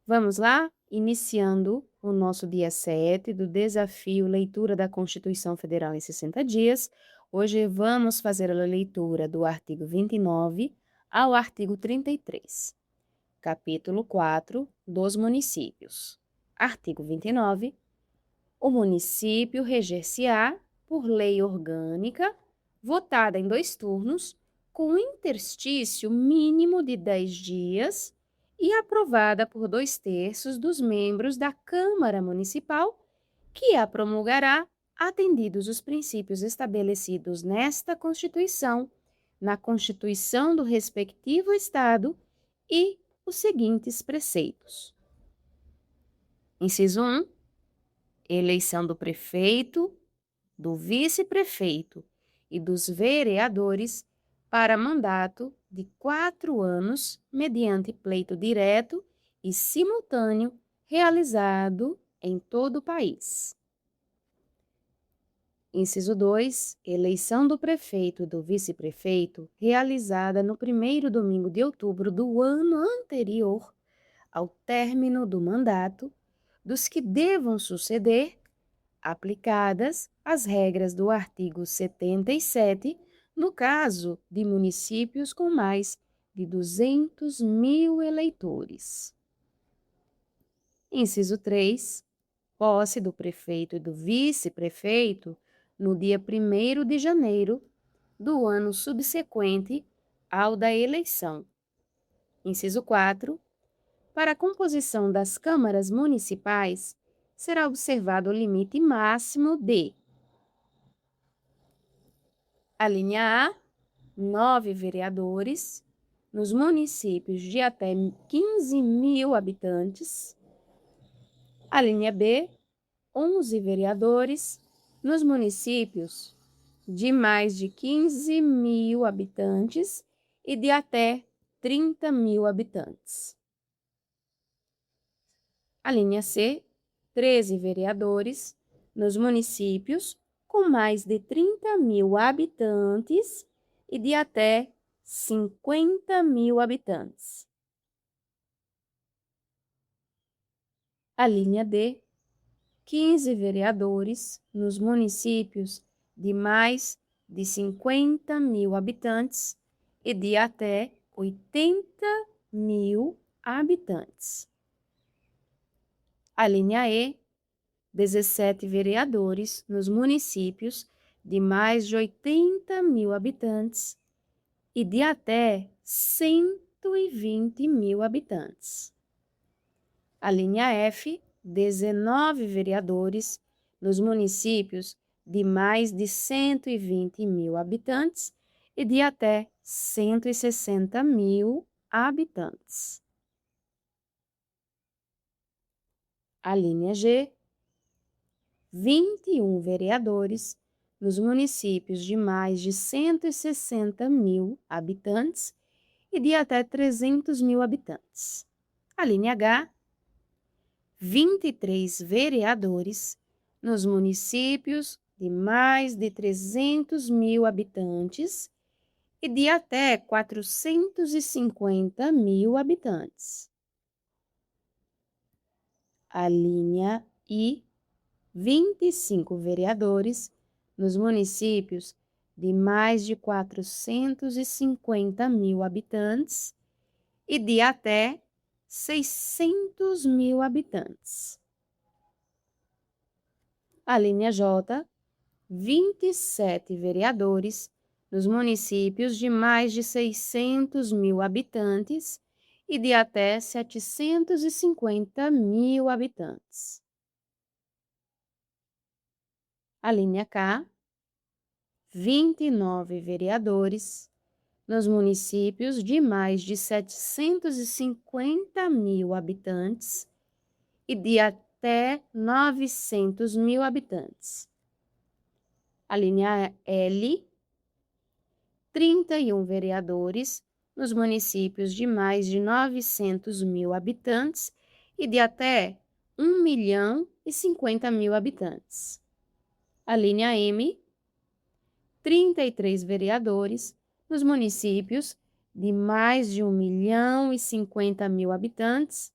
Vamos lá? Iniciando o nosso dia 7 do desafio Leitura da Constituição Federal em 60 dias. Hoje vamos fazer a leitura do artigo 29 ao artigo 33, capítulo 4 dos municípios. Artigo 29. O município reger-se-á por lei orgânica, votada em 2 turnos, com interstício mínimo de 10 dias e aprovada por 2/3 dos membros da Câmara Municipal, que a promulgará, atendidos os princípios estabelecidos nesta Constituição, na Constituição do respectivo Estado e os seguintes preceitos. Inciso 1. Eleição do prefeito, do vice-prefeito e dos vereadores para mandato de 4 anos, mediante pleito direto e simultâneo realizado em todo o país. Inciso 2. Eleição do prefeito e do vice-prefeito realizada no primeiro domingo de outubro do ano anterior ao término do mandato dos que devam suceder, aplicadas as regras do artigo 77, no caso de municípios com mais de 200 mil eleitores. Inciso 3. Posse do prefeito e do vice-prefeito no dia 1º de janeiro do ano subsequente ao da eleição. Inciso 4. Para a composição das câmaras municipais, será observado o limite máximo de: a linha A, 9 vereadores, nos municípios de até 15 mil habitantes. A linha B, 11 vereadores, nos municípios de mais de 15 mil habitantes e de até 30 mil habitantes. A linha C, 13 vereadores, nos municípios com mais de 30 mil habitantes e de até 50 mil habitantes. A linha D, 15 vereadores nos municípios de mais de 50 mil habitantes e de até 80 mil habitantes. A linha E, 17 vereadores nos municípios de mais de 80 mil habitantes e de até 120 mil habitantes. A linha F, 19 vereadores nos municípios de mais de 120 mil habitantes e de até 160 mil habitantes. A linha G, 21 vereadores nos municípios de mais de 160 mil habitantes e de até 300 mil habitantes. A linha H, 23 vereadores nos municípios de mais de 300 mil habitantes e de até 450 mil habitantes. A linha I, 25 vereadores nos municípios de mais de 450 mil habitantes e de até 600 mil habitantes. A linha J, 27 vereadores nos municípios de mais de 600 mil habitantes e de até 750 mil habitantes. A linha K, 29 vereadores nos municípios de mais de 750 mil habitantes e de até 900 mil habitantes. A linha L, 31 vereadores nos municípios de mais de 900 mil habitantes e de até 1.050.000 habitantes. A linha M, 33 vereadores nos municípios de mais de 1.050.000 habitantes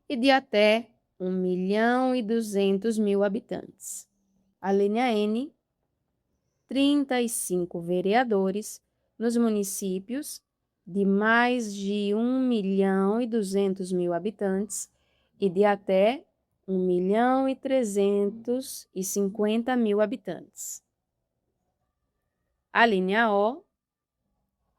e de até 1.200.000 habitantes. A linha N, 35 vereadores nos municípios de mais de 1.200.000 habitantes e de até 1.350.000 habitantes. A linha O,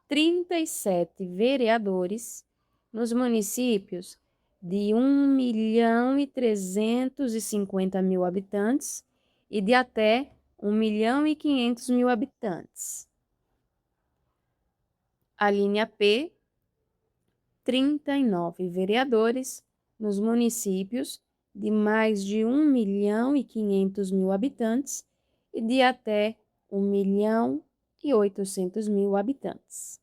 37 vereadores nos municípios de 1.350.000 habitantes e de até 1.500.000 habitantes. A linha P, 39 vereadores nos municípios de mais de 1.500.000 habitantes e de até 1.800.000 habitantes.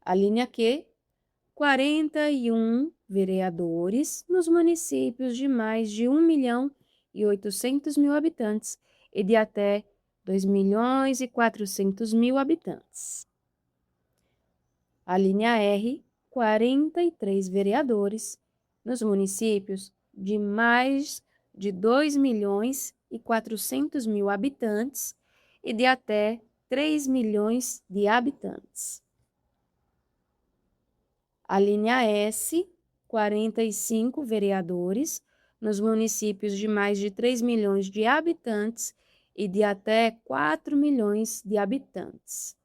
A linha Q, 41 vereadores nos municípios de mais de 1.800.000 habitantes e de até 2.400.000 habitantes. A linha R, 43 vereadores nos municípios de mais de 2.400.000 habitantes e de até 3 milhões de habitantes. A linha S, 45 vereadores nos municípios de mais de 3 milhões de habitantes e de até 4 milhões de habitantes.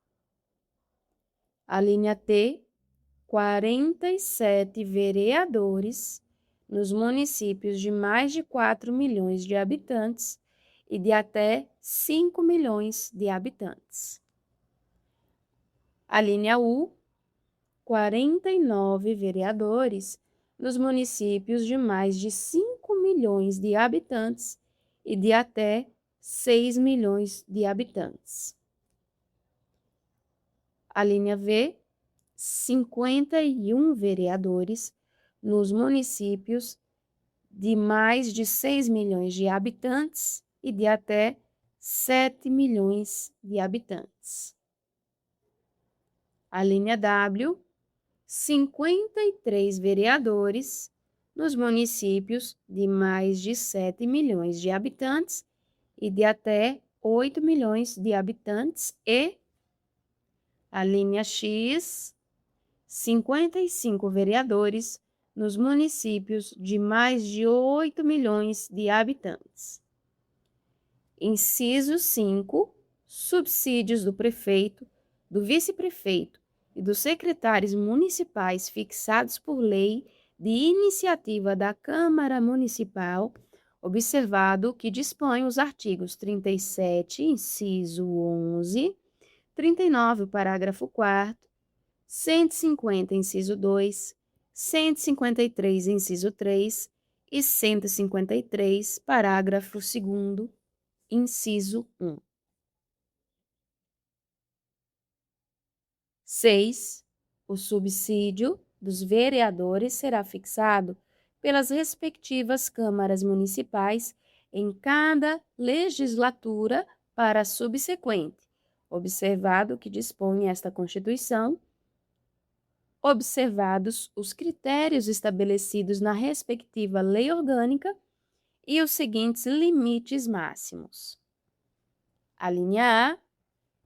A linha T, 47 vereadores nos municípios de mais de 4 milhões de habitantes e de até 5 milhões de habitantes. A linha U, 49 vereadores nos municípios de mais de 5 milhões de habitantes e de até 6 milhões de habitantes. A linha V, 51 vereadores nos municípios de mais de 6 milhões de habitantes e de até 7 milhões de habitantes. A linha W, 53 vereadores nos municípios de mais de 7 milhões de habitantes e de até 8 milhões de habitantes e a linha X, 55 vereadores nos municípios de mais de 8 milhões de habitantes. Inciso 5, subsídios do prefeito, do vice-prefeito e dos secretários municipais fixados por lei de iniciativa da Câmara Municipal, observado que dispõe os artigos 37, inciso 11, 39, o parágrafo 4º, 150, inciso 2, 153, inciso 3 e 153, parágrafo 2º, inciso 1. 6. O subsídio dos vereadores será fixado pelas respectivas câmaras municipais em cada legislatura para a subsequente, observado que dispõe esta Constituição, observados os critérios estabelecidos na respectiva lei orgânica e os seguintes limites máximos. A linha A,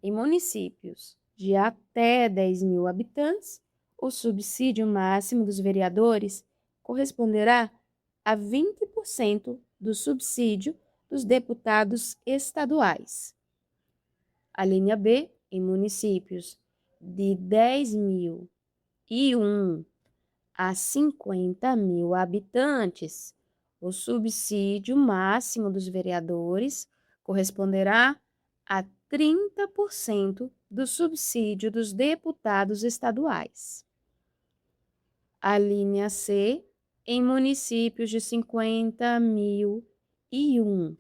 em municípios de até 10.000 habitantes, o subsídio máximo dos vereadores corresponderá a 20% do subsídio dos deputados estaduais. A linha B, em municípios de 10.001 a 50.000 habitantes, o subsídio máximo dos vereadores corresponderá a 30% do subsídio dos deputados estaduais. A linha C, em municípios de 50.001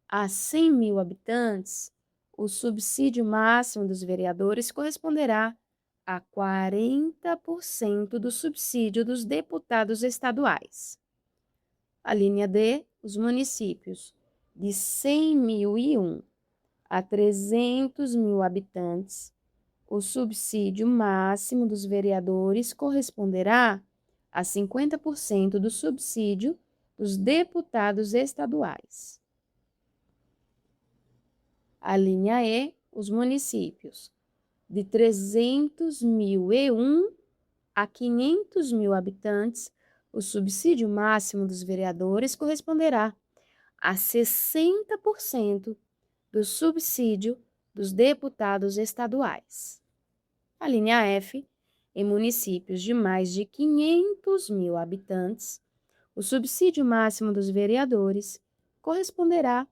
a 100.000 habitantes, o subsídio máximo dos vereadores corresponderá a 40% do subsídio dos deputados estaduais. A linha D, os municípios de 100.001 a 300.000 habitantes, o subsídio máximo dos vereadores corresponderá a 50% do subsídio dos deputados estaduais. A linha E, os municípios de 300.001 a 500.000 habitantes, o subsídio máximo dos vereadores corresponderá a 60% do subsídio dos deputados estaduais. A linha F, em municípios de mais de 500.000 habitantes, o subsídio máximo dos vereadores corresponderá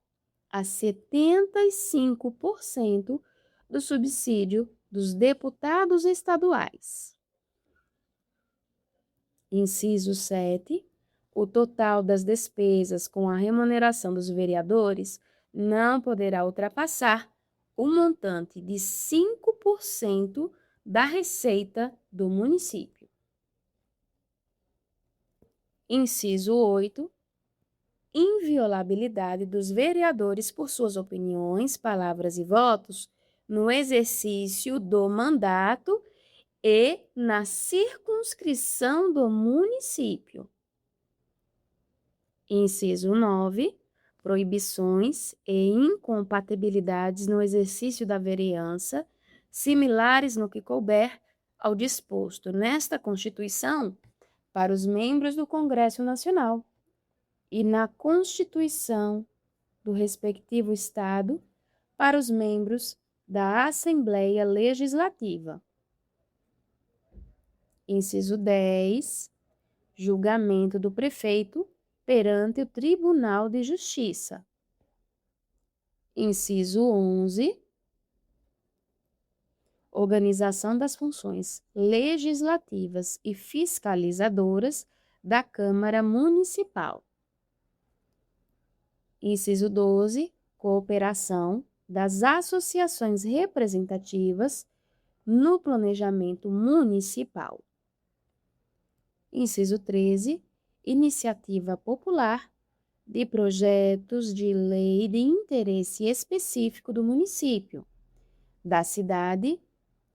a 75% do subsídio dos deputados estaduais. Inciso 7. O total das despesas com a remuneração dos vereadores não poderá ultrapassar o montante de 5% da receita do município. Inciso 8. Inviolabilidade dos vereadores por suas opiniões, palavras e votos no exercício do mandato e na circunscrição do município. Inciso 9. Proibições e incompatibilidades no exercício da vereança, similares no que couber ao disposto nesta Constituição para os membros do Congresso Nacional e na Constituição do respectivo Estado para os membros da Assembleia Legislativa. Inciso 10. Julgamento do prefeito perante o Tribunal de Justiça. Inciso 11. Organização das funções legislativas e fiscalizadoras da Câmara Municipal. Inciso 12. Cooperação das associações representativas no planejamento municipal. Inciso 13. Iniciativa popular de projetos de lei de interesse específico do município, da cidade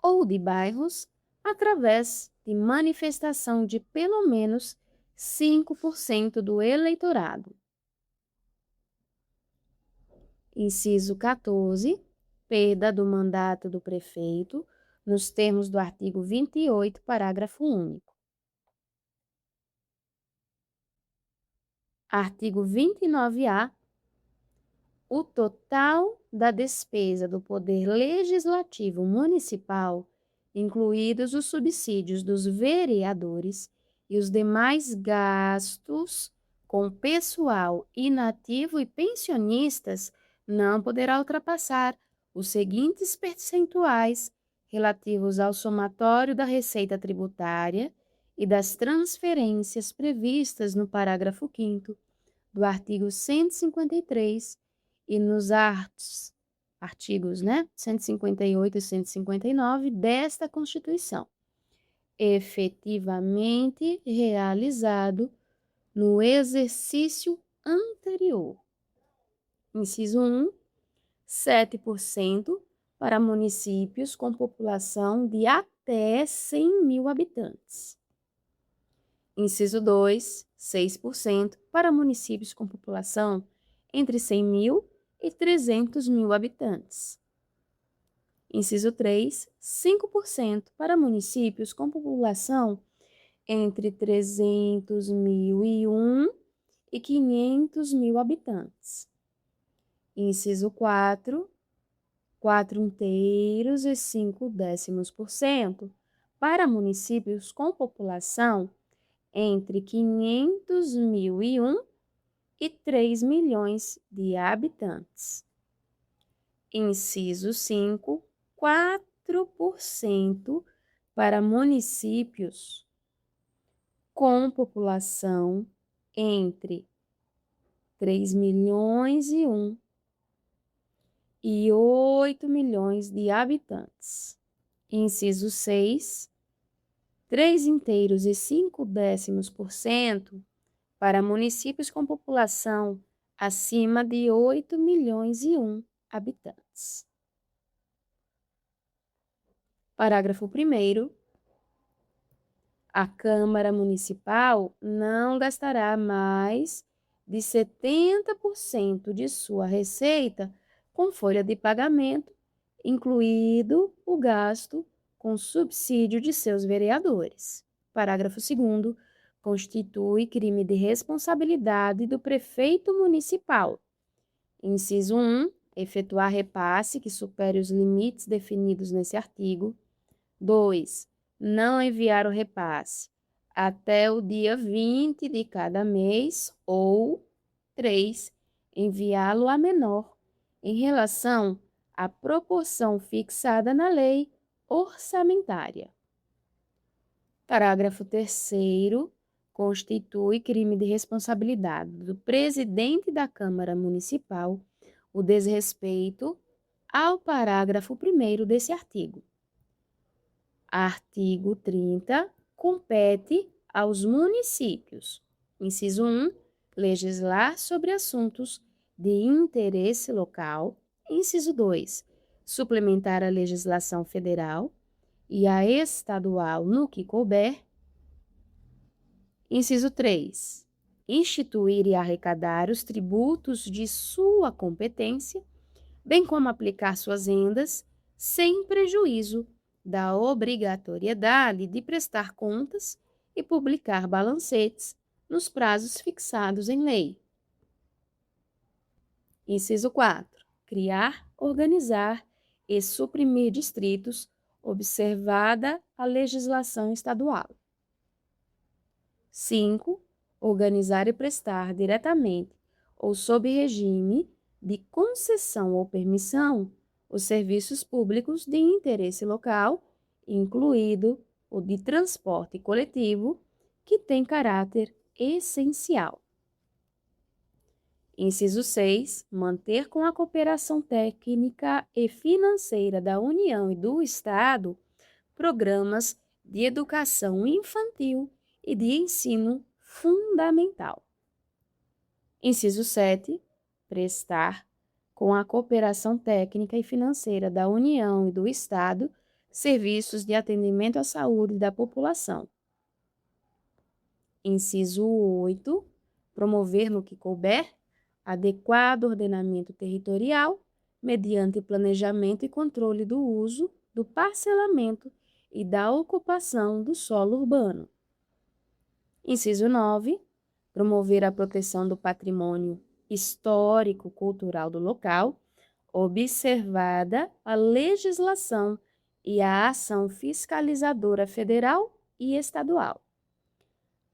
ou de bairros, através de manifestação de pelo menos 5% do eleitorado. Inciso 14. Perda do mandato do prefeito, nos termos do artigo 28, parágrafo único. Artigo 29-A. O total da despesa do Poder Legislativo Municipal, incluídos os subsídios dos vereadores e os demais gastos com pessoal inativo e pensionistas, não poderá ultrapassar os seguintes percentuais relativos ao somatório da receita tributária e das transferências previstas no parágrafo 5º do artigo 153 e nos artigos 158 e 159 desta Constituição, efetivamente realizado no exercício anterior. Inciso 1, 7% para municípios com população de até 100.000 habitantes. Inciso 2, 6% para municípios com população entre 100.000 e 300.000 habitantes. Inciso 3, 5% para municípios com população entre 300.001 e 500.000 habitantes. Inciso 4, 4,5% para municípios com população entre 500.001 e 3 milhões de habitantes. Inciso 5, 4% para municípios com população entre 3 milhões e 1 e 8 milhões de habitantes. Inciso 6, 3,5% para municípios com população acima de 8 milhões e 1 habitantes. Parágrafo 1º. A Câmara Municipal não gastará mais de 70% de sua receita com folha de pagamento, incluído o gasto com subsídio de seus vereadores. Parágrafo 2º. Constitui crime de responsabilidade do prefeito municipal. Inciso 1. Efetuar repasse que supere os limites definidos nesse artigo. 2. Não enviar o repasse até o dia 20 de cada mês ou 3. Enviá-lo a menor em relação à proporção fixada na lei orçamentária. Parágrafo 3º. Constitui crime de responsabilidade do presidente da Câmara Municipal o desrespeito ao parágrafo 1º desse artigo. Artigo 30. Compete aos municípios. Inciso 1. Legislar sobre assuntos de interesse local. Inciso 2. Suplementar a legislação federal e a estadual no que couber. Inciso 3. Instituir e arrecadar os tributos de sua competência, bem como aplicar suas rendas, sem prejuízo da obrigatoriedade de prestar contas e publicar balancetes nos prazos fixados em lei. Inciso 4. Criar, organizar e suprimir distritos, observada a legislação estadual. 5. Organizar e prestar diretamente ou sob regime de concessão ou permissão os serviços públicos de interesse local, incluído o de transporte coletivo, que tem caráter essencial. Inciso 6. Manter com a cooperação técnica e financeira da União e do Estado programas de educação infantil e de ensino fundamental. Inciso 7. Prestar, com a cooperação técnica e financeira da União e do Estado, serviços de atendimento à saúde da população. Inciso 8. Promover no que couber adequado ordenamento territorial mediante planejamento e controle do uso, do parcelamento e da ocupação do solo urbano. Inciso 9. Promover a proteção do patrimônio histórico-cultural do local, observada a legislação e a ação fiscalizadora federal e estadual.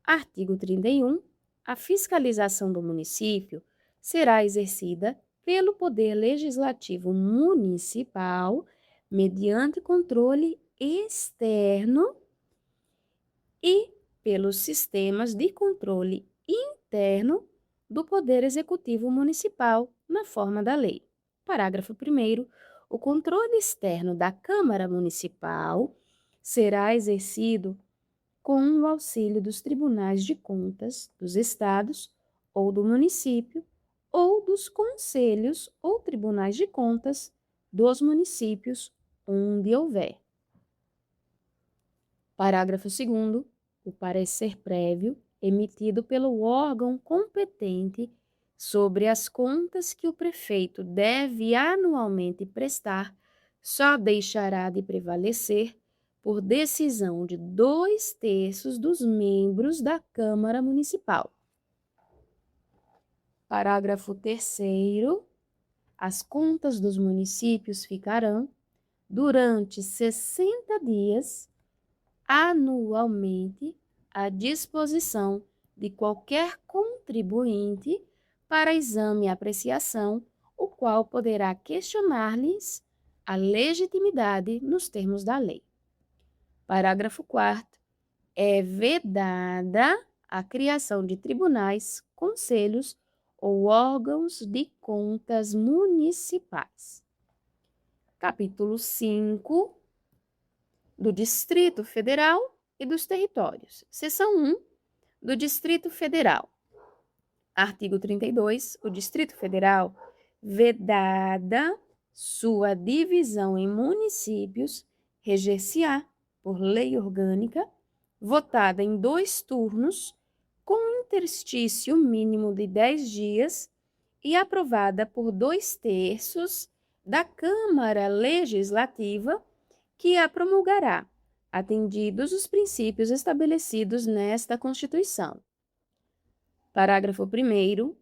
Artigo 31. A fiscalização do município será exercida pelo Poder Legislativo Municipal mediante controle externo e pelos sistemas de controle interno do Poder Executivo Municipal na forma da lei. Parágrafo 1º. O controle externo da Câmara Municipal será exercido com o auxílio dos tribunais de contas dos estados ou do município ou dos conselhos ou tribunais de contas dos municípios onde houver. Parágrafo 2º. O parecer prévio emitido pelo órgão competente sobre as contas que o prefeito deve anualmente prestar só deixará de prevalecer por decisão de 2/3 dos membros da Câmara Municipal. Parágrafo 3º. As contas dos municípios ficarão, durante 60 dias, anualmente, à disposição de qualquer contribuinte para exame e apreciação, o qual poderá questionar-lhes a legitimidade nos termos da lei. Parágrafo 4º. É vedada a criação de tribunais, conselhos ou órgãos de contas municipais. Capítulo 5 do Distrito Federal e dos Territórios. Seção 1 do Distrito Federal. Artigo 32. O Distrito Federal, vedada sua divisão em municípios, reger-se-á, por lei orgânica, votada em 2 turnos, com interstício mínimo de 10 dias e aprovada por 2/3 da Câmara Legislativa, que a promulgará, atendidos os princípios estabelecidos nesta Constituição. Parágrafo 1º.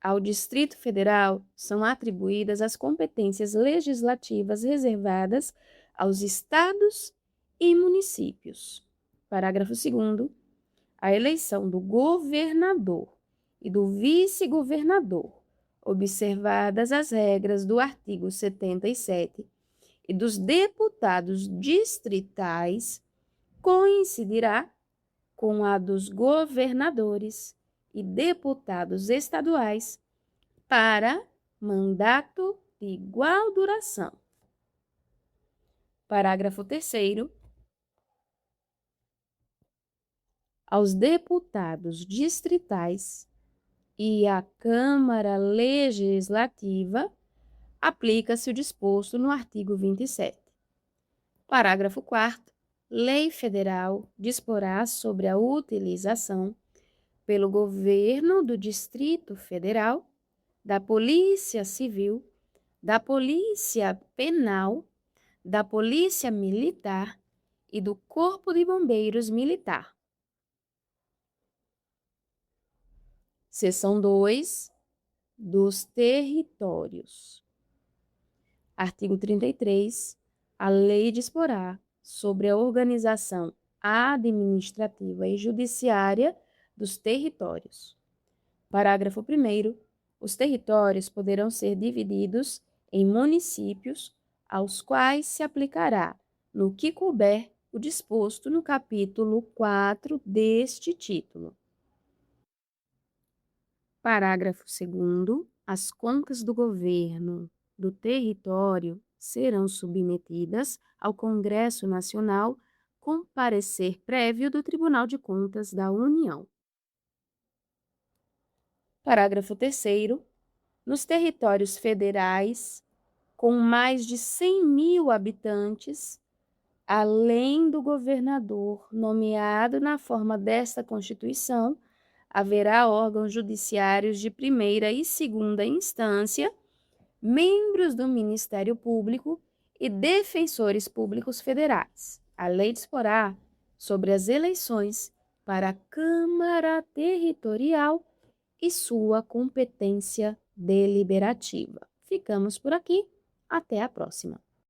Ao Distrito Federal são atribuídas as competências legislativas reservadas aos estados e municípios. Parágrafo 2º. A eleição do governador e do vice-governador, observadas as regras do artigo 77, e dos deputados distritais, coincidirá com a dos governadores e deputados estaduais para mandato de igual duração. Parágrafo 3º. Aos deputados distritais e à Câmara Legislativa aplica-se o disposto no artigo 27. Parágrafo 4º. Lei federal disporá sobre a utilização pelo governo do Distrito Federal, da Polícia Civil, da Polícia Penal, da Polícia Militar e do Corpo de Bombeiros Militar. Seção 2. Dos territórios. Artigo 33. A lei disporá sobre a organização administrativa e judiciária dos territórios. Parágrafo 1º. Os territórios poderão ser divididos em municípios, aos quais se aplicará, no que couber, o disposto no capítulo 4 deste título. Parágrafo 2º. As contas do governo do território serão submetidas ao Congresso Nacional com parecer prévio do Tribunal de Contas da União. Parágrafo 3º. Nos territórios federais, com mais de 100.000 habitantes, além do governador nomeado na forma desta Constituição, haverá órgãos judiciários de primeira e segunda instância, membros do Ministério Público e defensores públicos federais. A lei disporá sobre as eleições para a Câmara Territorial e sua competência deliberativa. Ficamos por aqui. Até a próxima.